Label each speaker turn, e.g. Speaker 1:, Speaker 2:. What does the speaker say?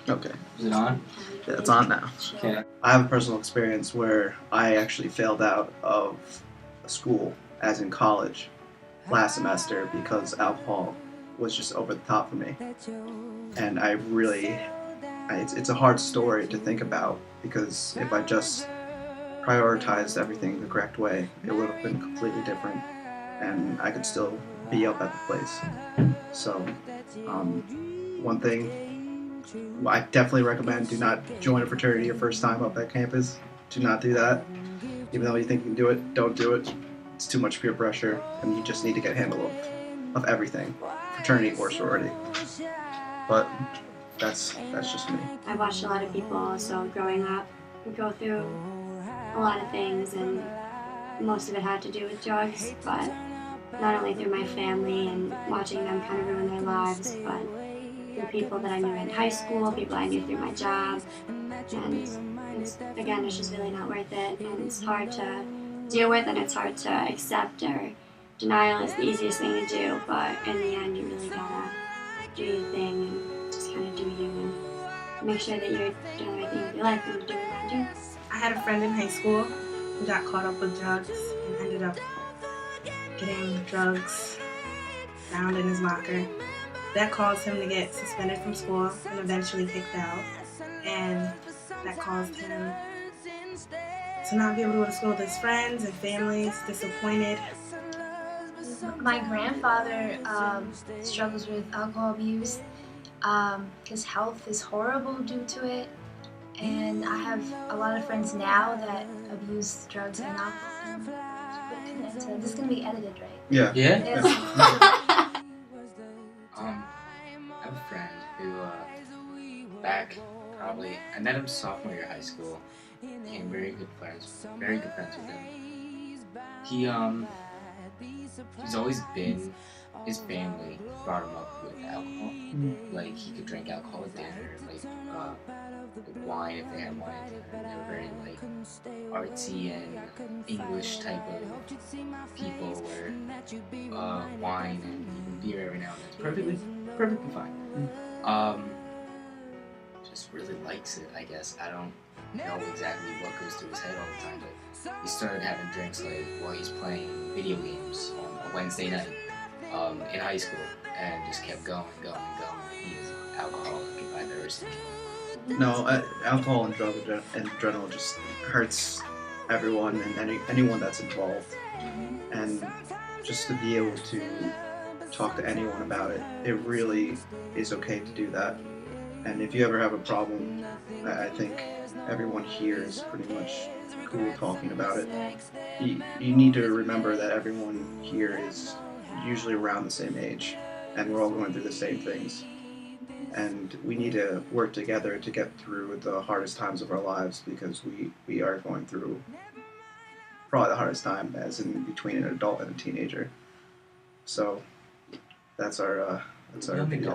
Speaker 1: Okay.
Speaker 2: Is it on?
Speaker 1: Yeah, it's on now.
Speaker 2: Okay.
Speaker 1: I have a personal experience where I actually failed out of school, as in college, last semester because alcohol was just over the top for me. And it's a hard story to think about because if I just prioritized everything the correct way, it would have been completely different and I could still be up at the place. So, one thing I definitely recommend: do not join a fraternity your first time up at campus. Do not do that. Even though you think you can do it, don't do it. It's too much peer pressure, and you just need to get a handle of everything, fraternity or sorority. But that's just me.
Speaker 3: I've watched a lot of people also growing up go through a lot of things, and most of it had to do with drugs, but not only through my family and watching them kind of ruin their lives, but through people that I knew in high school, people I knew through my job, and it's just really not worth it, and it's hard to deal with, and it's hard to accept, or denial is the easiest thing to do, but in the end you really gotta do your thing and just kind of do you and make sure that you're doing the right thing with your life and you're doing around you.
Speaker 4: I had a friend in high school who got caught up with drugs and ended up getting drugs found in his locker. That caused him to get suspended from school and eventually kicked out. And that caused him to not be able to go to school with his friends and families, disappointed.
Speaker 5: My grandfather struggles with alcohol abuse. His health is horrible due to it. And I have a lot of friends now that abuse drugs and alcohol. This is going to be edited, right?
Speaker 1: Yeah.
Speaker 2: Yeah?
Speaker 5: Yes.
Speaker 2: I have a friend who, back probably, I met him sophomore year of high school. Became very good friends with him. He's always been, his family brought him up with alcohol. Like, he could drink alcohol at dinner, like wine if they had wine at dinner. They were very, like, artsy and English type of people where wine and even beer every now and then is perfectly fine. Just really likes it, I guess. I don't know exactly what goes through his head all the time, but he started having drinks like while he's playing video games on a Wednesday night in high school, and just kept going. He is an alcoholic if I've ever seen one.
Speaker 1: No, alcohol and in general just hurts everyone and anyone that's involved. And just to be able to talk to anyone about it, it really is okay to do that. And if you ever have a problem, I think everyone here is pretty much cool talking about it. You need to remember that everyone here is usually around the same age, and we're all going through the same things. And we need to work together to get through the hardest times of our lives, because we are going through probably the hardest time as in between an adult and a teenager. So that's our deal.